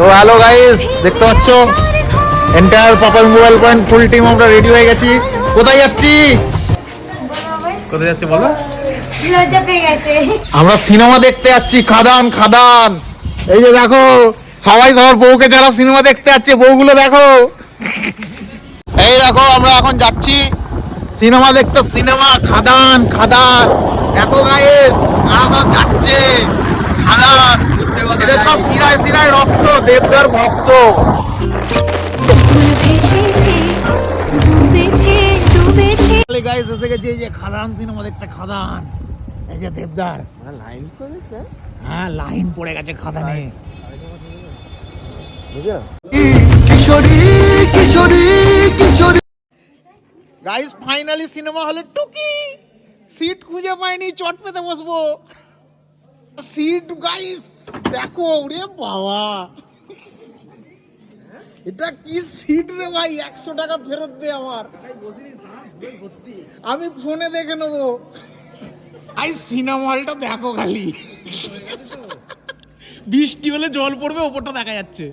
তো hello guys, দেখতে পাচ্ছ entire Papai mobile point full team আমরা রেডি হয়ে গেছি। কোথায় যাচ্ছি? কোথায় যাচ্ছি বলো? আমরা সিনেমা দেখতে যাচ্ছি, খাদান খাদান। এই যে দেখো সবাই সবার বউকে যারা সিনেমা দেখতে যাচ্ছে, বউগুলো দেখো। এই দেখো আমরা এখন যাচ্ছি সিনেমা দেখতে, সিনেমা খাদান খাদান। দেখো গাইস খাদান যাচ্ছে, খাদান। এদের সব সিরায় সিরায় রক্ত, দেবদার ভক্ত। গাইস এসে গেছে এই যে খাদান সিনেমা দেখতে, খাদান। এই যে দেবদার লাইন পড়েছে। হ্যাঁ লাইন পড়ে গেছে খাদানে। Kishori Kishori Kishori. Guys finally cinema হলে টুকি, সিট খুঁজে পাইনি, চট পেতে বসবো। সিট গাইস দেখো, ওরে বাবা এটা কি সিট রে ভাই, 100 টাকা ফেরত দে আমার, আমি ফোনে দেখে নেবো। আই সিনেমা হলটা দেখো খালি, বৃষ্টি হলে জল পড়বে, ওপরটা দেখা যাচ্ছে।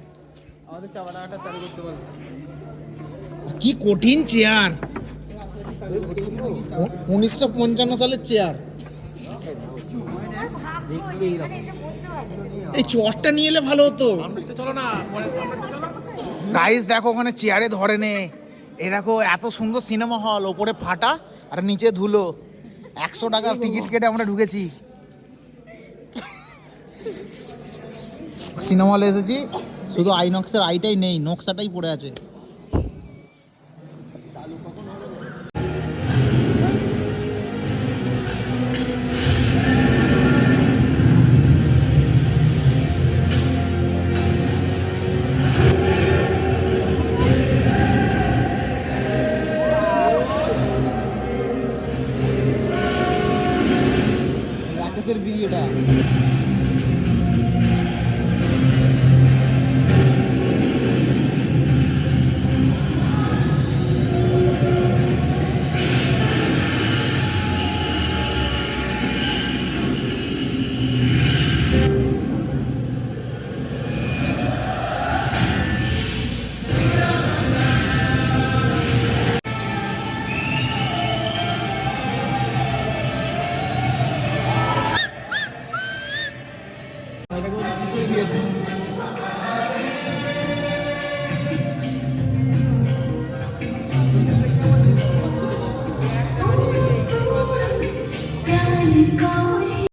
আমাদের চাপা টাকাটা চালু করতে বল। কি কঠিন চেয়ার, 1955 সালের চেয়ার। এই চেয়ারটা নিয়ে এলে ভালো হতো। চলো না, গাইস দেখো ওখানে চেয়ারে ধরে নে। এই দেখো এত সুন্দর সিনেমা হল, ওপরে ফাটা আর নিচে ধুলো। 100 টাকার টিকিট কেটে আমরা ঢুকেছি সিনেমা হলে এসেছি। শুধু আইনক্সের আইটাই নেই, নকশাটাই পড়ে আছে।